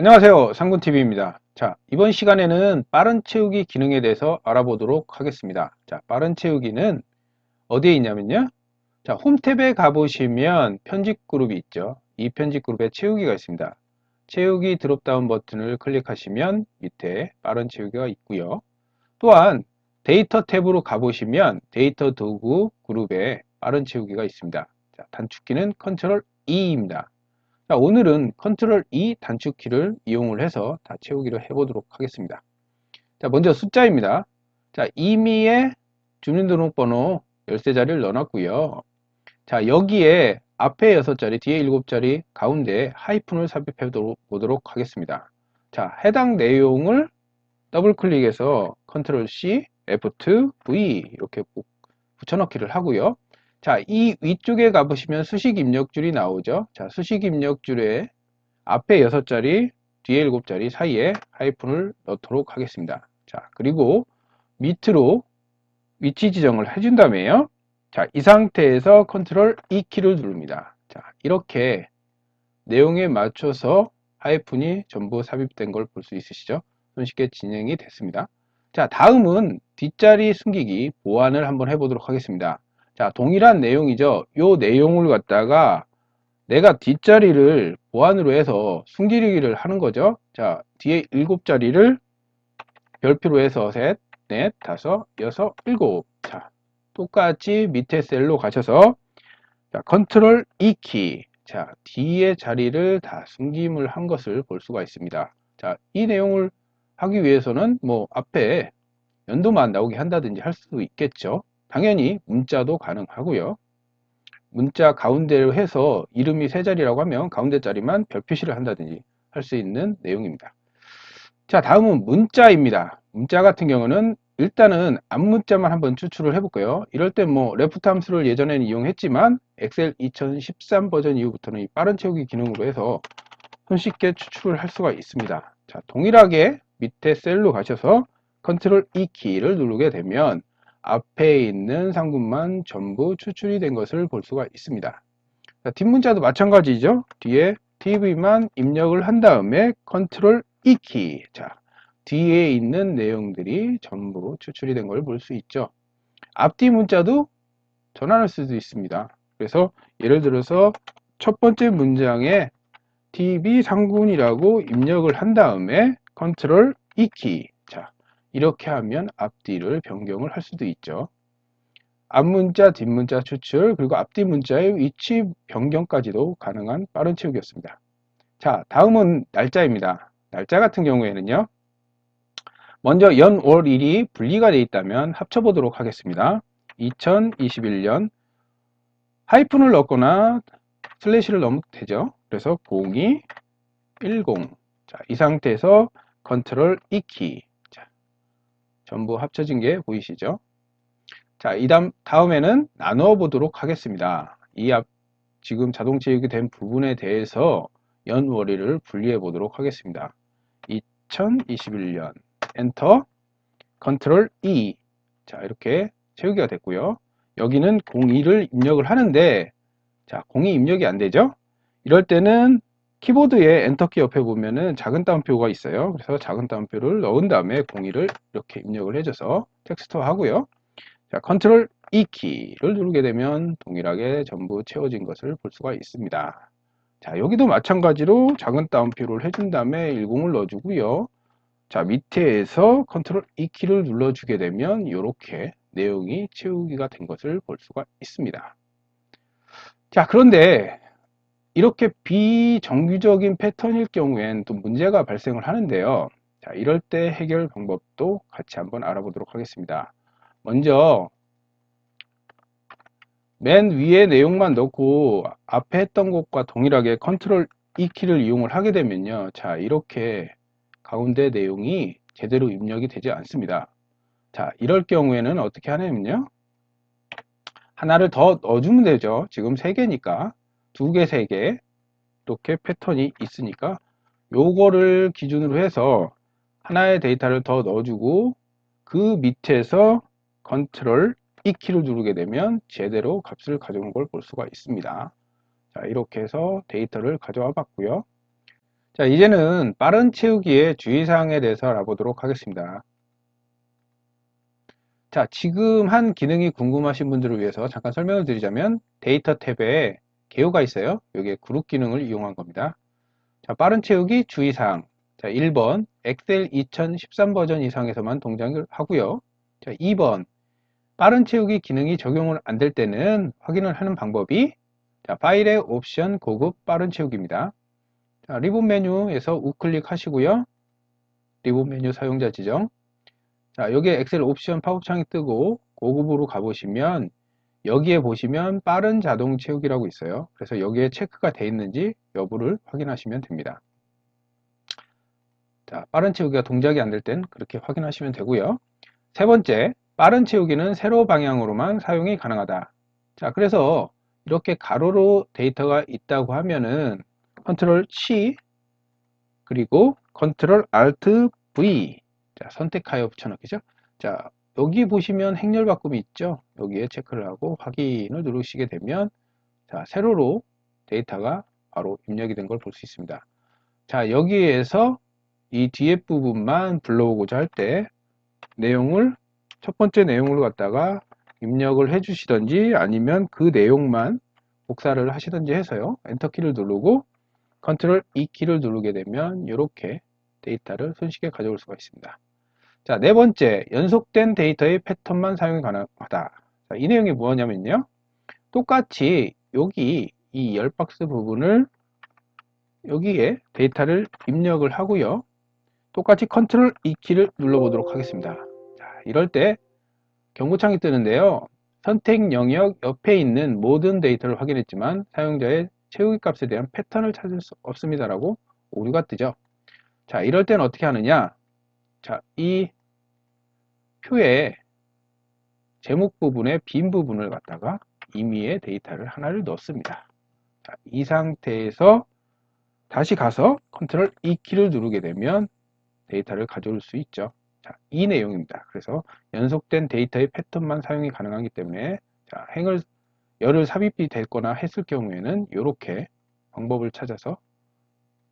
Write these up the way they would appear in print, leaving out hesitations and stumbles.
안녕하세요. 상군TV입니다. 자, 이번 시간에는 빠른 채우기 기능에 대해서 알아보도록 하겠습니다. 자, 빠른 채우기는 어디에 있냐면요. 자, 홈 탭에 가보시면 편집 그룹이 있죠. 이 편집 그룹에 채우기가 있습니다. 채우기 드롭다운 버튼을 클릭하시면 밑에 빠른 채우기가 있고요. 또한 데이터 탭으로 가보시면 데이터 도구 그룹에 빠른 채우기가 있습니다. 자, 단축키는 컨트롤 E입니다. 자, 오늘은 컨트롤 E 단축키를 이용을 해서 다 채우기를 해보도록 하겠습니다. 자, 먼저 숫자입니다. 자, 임의의 주민등록번호 13자리를 넣어놨고요. 자, 여기에 앞에 6자리, 뒤에 7자리, 가운데 하이픈을 삽입해 보도록 하겠습니다. 자, 해당 내용을 더블 클릭해서 컨트롤 C, F2, V 이렇게 붙여넣기를 하고요. 자, 이 위쪽에 가보시면 수식 입력줄이 나오죠. 자, 수식 입력줄에 앞에 6자리, 뒤에 7자리 사이에 하이픈을 넣도록 하겠습니다. 자, 그리고 밑으로 위치 지정을 해준 다음에요. 자, 이 상태에서 컨트롤 E 키를 누릅니다. 자, 이렇게 내용에 맞춰서 하이픈이 전부 삽입된 걸 볼 수 있으시죠? 손쉽게 진행이 됐습니다. 자, 다음은 뒷자리 숨기기 보완을 한번 해보도록 하겠습니다. 자, 동일한 내용이죠. 이 내용을 갖다가 내가 뒷자리를 보완으로 해서 숨기기를 하는 거죠. 자, 뒤에 7자리를 별표로 해서 셋, 넷, 다섯, 여섯, 일곱. 자, 똑같이 밑에 셀로 가셔서 자, 컨트롤 E 키. 자, 뒤에 자리를 다 숨김을 한 것을 볼 수가 있습니다. 자, 이 내용을 하기 위해서는 뭐 앞에 연도만 나오게 한다든지 할 수 있겠죠. 당연히 문자도 가능하고요. 문자 가운데로 해서 이름이 세 자리라고 하면 가운데 자리만 별 표시를 한다든지 할 수 있는 내용입니다. 자, 다음은 문자입니다. 문자 같은 경우는 일단은 앞문자만 한번 추출을 해볼까요? 이럴 때 뭐 레프트 함수를 예전에는 이용했지만 엑셀 2013 버전 이후부터는 이 빠른 채우기 기능으로 해서 손쉽게 추출을 할 수가 있습니다. 자, 동일하게 밑에 셀로 가셔서 컨트롤 E 키를 누르게 되면 앞에 있는 상분만 전부 추출이 된 것을 볼 수가 있습니다. 자, 뒷문자도 마찬가지죠. 뒤에 TV만 입력을 한 다음에 컨트롤 E 키. 자, 뒤에 있는 내용들이 전부 추출이 된 걸 볼 수 있죠. 앞뒤 문자도 전환할 수도 있습니다. 그래서 예를 들어서 첫 번째 문장에 TV 상군이라고 입력을 한 다음에 컨트롤 E 키. 자, 이렇게 하면 앞뒤를 변경을 할 수도 있죠. 앞문자, 뒷문자 추출, 그리고 앞뒤 문자의 위치 변경까지도 가능한 빠른 채우기였습니다. 자, 다음은 날짜입니다. 날짜 같은 경우에는요. 먼저 연, 월, 일이 분리가 되어 있다면 합쳐보도록 하겠습니다. 2021년 하이픈을 넣거나 슬래시를 넣으면 되죠. 그래서 0210. 자, 이 상태에서 컨트롤 E 키. 자, 전부 합쳐진 게 보이시죠? 자, 다음에는 나누어 보도록 하겠습니다. 지금 자동 채우기 된 부분에 대해서 연월일을 분리해 보도록 하겠습니다. 2021년 엔터 컨트롤 E. 자, 이렇게 채우기가 됐고요. 여기는 02를 입력을 하는데 자, 02 입력이 안 되죠? 이럴 때는 키보드에 엔터키 옆에 보면은 작은 따옴표가 있어요. 그래서 작은 따옴표를 넣은 다음에 02를 이렇게 입력을 해줘서 텍스트화 하고요. 자, 컨트롤 E 키를 누르게 되면 동일하게 전부 채워진 것을 볼 수가 있습니다. 자, 여기도 마찬가지로 작은 따옴표를 해준 다음에 10을 넣어주고요. 자, 밑에서 컨트롤 E 키를 눌러주게 되면 이렇게 내용이 채우기가 된 것을 볼 수가 있습니다. 자, 그런데 이렇게 비정규적인 패턴일 경우엔 또 문제가 발생을 하는데요. 자, 이럴 때 해결 방법도 같이 한번 알아보도록 하겠습니다. 먼저 맨 위에 내용만 넣고 앞에 했던 것과 동일하게 컨트롤 E 키를 이용을 하게 되면요. 자, 이렇게 가운데 내용이 제대로 입력이 되지 않습니다. 자, 이럴 경우에는 어떻게 하냐면요. 하나를 더 넣어주면 되죠. 지금 3개니까 2개, 3개 이렇게 패턴이 있으니까 요거를 기준으로 해서 하나의 데이터를 더 넣어주고 그 밑에서 컨트롤 E 키를 누르게 되면 제대로 값을 가져온 걸 볼 수가 있습니다. 자, 이렇게 해서 데이터를 가져와 봤고요. 자, 이제는 빠른 채우기의 주의사항에 대해서 알아보도록 하겠습니다. 자, 지금 한 기능이 궁금하신 분들을 위해서 잠깐 설명을 드리자면 데이터 탭에 개요가 있어요. 여기에 그룹 기능을 이용한 겁니다. 자, 빠른 채우기 주의사항. 자, 1번 엑셀 2013 버전 이상에서만 동작을 하고요. 자, 2번 빠른 채우기 기능이 적용을 안 될 때는 확인을 하는 방법이 자, 파일의 옵션 고급 빠른 채우기입니다. 자, 리본 메뉴에서 우클릭 하시고요. 리본 메뉴 사용자 지정. 자, 여기에 엑셀 옵션 팝업창이 뜨고 고급으로 가보시면 여기에 보시면 빠른 자동 채우기라고 있어요. 그래서 여기에 체크가 되어 있는지 여부를 확인하시면 됩니다. 자, 빠른 채우기가 동작이 안 될 땐 그렇게 확인하시면 되고요. 세 번째, 빠른 채우기는 세로 방향으로만 사용이 가능하다. 자, 그래서 이렇게 가로로 데이터가 있다고 하면은 컨트롤 C 그리고 컨트롤 Alt V 자, 선택하여 붙여넣기죠. 자, 여기 보시면 행렬 바꿈이 있죠. 여기에 체크를 하고 확인을 누르시게 되면 자, 세로로 데이터가 바로 입력이 된 걸 볼 수 있습니다. 자, 여기에서 이 뒤에 부분만 불러오고자 할 때 내용을 첫 번째 내용을 갖다가 입력을 해 주시던지 아니면 그 내용만 복사를 하시던지 해서요. 엔터키를 누르고 컨트롤 E 키를 누르게 되면 이렇게 데이터를 손쉽게 가져올 수가 있습니다. 자, 네 번째, 연속된 데이터의 패턴만 사용이 가능하다. 자, 이 내용이 뭐냐면요. 똑같이 여기 이 열박스 부분을 여기에 데이터를 입력을 하고요. 똑같이 컨트롤 E 키를 눌러보도록 하겠습니다. 자, 이럴 때 경고창이 뜨는데요. 선택 영역 옆에 있는 모든 데이터를 확인했지만 사용자의 채우기 값에 대한 패턴을 찾을 수 없습니다라고 오류가 뜨죠. 자, 이럴 때는 어떻게 하느냐? 자, 이 표에 제목 부분의 빈 부분을 갖다가 임의의 데이터를 하나를 넣습니다. 자, 이 상태에서 다시 가서 컨트롤 E 키를 누르게 되면 데이터를 가져올 수 있죠. 자, 이 내용입니다. 그래서 연속된 데이터의 패턴만 사용이 가능하기 때문에 자, 열을 삽입이 됐거나 했을 경우에는 이렇게 방법을 찾아서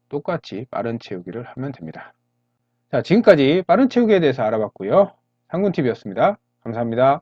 똑같이 빠른 채우기를 하면 됩니다. 자, 지금까지 빠른 채우기에 대해서 알아봤고요. 상군TV였습니다. 감사합니다.